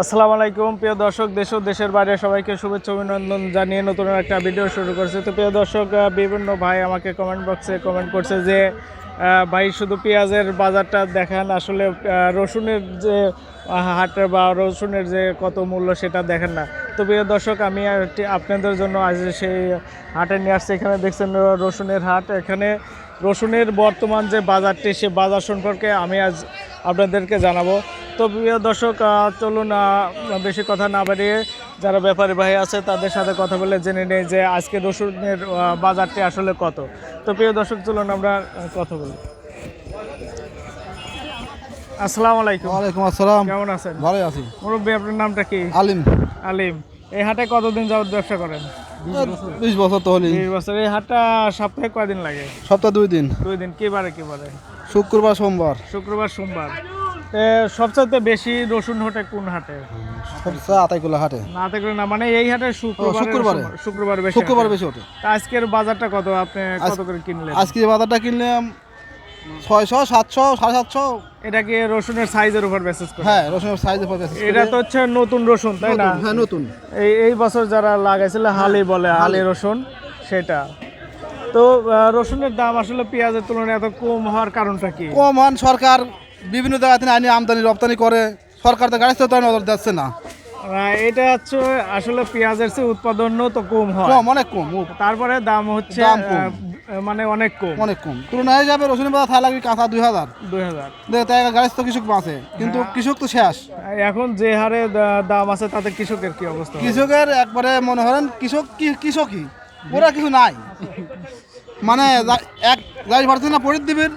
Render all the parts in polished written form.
আসসালামু আলাইকুম প্রিয় দর্শক, দেশ ও দেশের বাইরে সবাইকে শুভেচ্ছা অভিনন্দন জানিয়ে নতুন একটা ভিডিও শুরু করছে। তো প্রিয় দর্শক, বিভিন্ন ভাই আমাকে কমেন্ট বক্সে কমেন্ট করছে যে ভাই শুধু পেঁয়াজের বাজারটা দেখান, আসলে রসুনের যে হাটের বা রসুনের যে কত মূল্য সেটা দেখেন না। তো প্রিয় দর্শক, আমি আপনাদের জন্য আজ সেই হাটে নিয়ে আসছি। এখানে দেখছেন রসুনের হাট। এখানে রসুনের বর্তমান যে বাজারটি, সে বাজার সম্পর্কে আমি আজ আপনাদেরকে জানাবো। তো প্রিয় দর্শক, চলুন বেশি কথা না বাড়িয়ে যারা ব্যাপারী ভাই আছে তাদের সাথে কথা বলে জেনে নেই যে আজকে রসুনের বাজারটি আসলে কত। তো প্রিয় দর্শক, চলুন আমরা কথা বলি। আসসালামু আলাইকুম। ওয়ালাইকুম আসসালাম। কেমন আছেন? ভালো আছি। মুরব্বী, আপনার নামটা কি? আলিম। আলিম। এই হাটে কতদিন যাবত ব্যবসা করেন? 20 বছর তো হলি। 20 বছর। এই হাটটা সপ্তাহে কয়দিন লাগে? সপ্তাহে 2 দিন। 2 দিন। কি বারে? শুক্রবার সোমবার। শুক্রবার সোমবার। সবচেয়ে বেশি রসুন ওঠে কোন হাটে? সবচেয়ে আতাইকুলা হাটে। না আতাইকুলা না, মানে এই হাটে শুক্রবার বেশি ওঠে। আজকের বাজারটা কত? আপনি কত করে কিনলেন? আজকে বাজারটা কিনলাম 600, 700, 750। এটা কি রসুনের সাইজের উপর বেসিস করে? হ্যাঁ, রসুনের সাইজের উপর বেসিস করে। এটা তো হচ্ছে নতুন রসুন, তাই না? হ্যাঁ, নতুন। এই বছর যারা লাগাইছিল হালি বলে, হালি রসুন, সেটা। তো রসুনের দাম আসলে পেঁয়াজের তুলনায় এত কম হওয়ার কারণটা কি? কম হন, সরকার বিভিন্ন জায়গা থেকে আইনি আমদানি রপ্তানি করে, সরকার তো গাড়ি তো নজর দিচ্ছে না। এটা হচ্ছে আসলে পেঁয়াজের চেয়ে উৎপাদনও তো কম হয়, অনেক কম। তারপরে দাম হচ্ছে মানে অনেক কম। তুলনায় যাবে রসুনের বাজার থাকা লাগবে কাঁচা 2000 তাই গাড়ি তো কৃষক বাঁচে, কিন্তু কৃষক তো শেষ। এখন যে হারে দাম আছে তাতে কৃষকের কি অবস্থা? কৃষকের একবারে মনে করেন কৃষকই ওরা কিছু নাই, মানে 1% না পরিত দিবেন,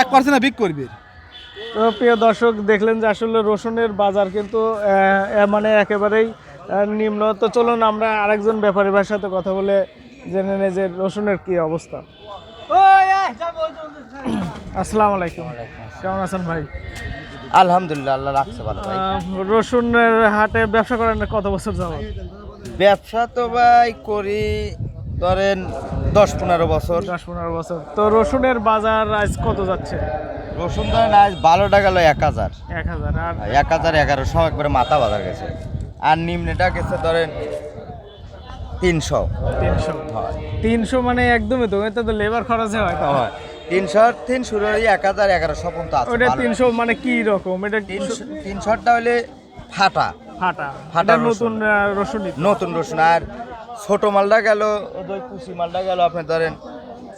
1% না বিক করবে। তো প্রিয় দর্শক, দেখলেন যে আসলে রসুনের বাজার কিন্তু মানে একেবারেই নিম্ন। তো চলুন আমরা আরেকজন ব্যাপারী ভাইয়ের সাথে কথা বলে জেনে নেই যে রসুনের কি অবস্থা। আসসালামু আলাইকুম। কেমন আছেন ভাই? আলহামদুলিল্লাহ, আল্লাহ রাখছে ভালো। রসুনের হাটে ব্যবসা করেন কত বছর যাবত? ব্যবসা তো ভাই করি ধরেন 10-15 বছর। 10-15 বছর। তো রসুনের বাজার আজ কত যাচ্ছে? রসুন ধরেন আজ 12টা গেল 1000। 1000 আর 1100 একবারে মাথা বাজার গেছে। আর নিম্নটা গেছে ধরেন 300। 300 মানে একদমই তো, এটা তো লেবার খরচে হয়। 300 ওই 1100 পর্যন্ত আছে। ওটা 300 মানে কি রকম? এটা 300টা হলে ফাটা নতুন রসুন। আর ছোট মালটা গেল, ওই কুচি মালটা গেল আপনার ধরেন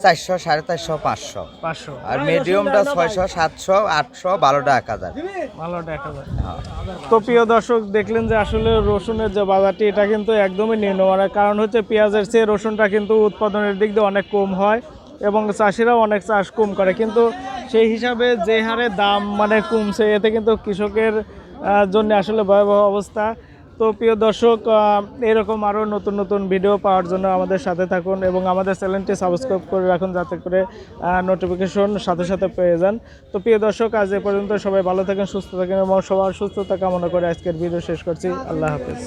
400, 450, 500। আর মিডিয়ামটা 600, 700, 800, 12টা 1000। তো প্রিয় দর্শক, দেখলেন যে আসলে রসুনের যে বাজারটি, এটা কিন্তু একদমই নিম্নমানের। কারণ হচ্ছে পেঁয়াজের চেয়ে রসুনটা কিন্তু উৎপাদনের দিক দিয়ে অনেক কম হয় এবং চাষিরাও অনেক চাষ কম করে, কিন্তু সেই হিসাবে যে হারে দাম মানে কমছে, এতে কিন্তু কৃষকের জন্য আসলে ভয়াবহ অবস্থা। তো প্রিয় দর্শক, এরকম আরও নতুন নতুন ভিডিও পাওয়ার জন্য আমাদের সাথে থাকুন এবং আমাদের চ্যানেলটি সাবস্ক্রাইব করে রাখুন, যাতে করে নোটিফিকেশন সাথে সাথে পেয়ে যান। তো প্রিয় দর্শক, আজ এ পর্যন্ত। সবাই ভালো থাকেন, সুস্থ থাকেন এবং সবার সুস্থতা কামনা করে আজকের ভিডিও শেষ করছি। আল্লাহ হাফেজ।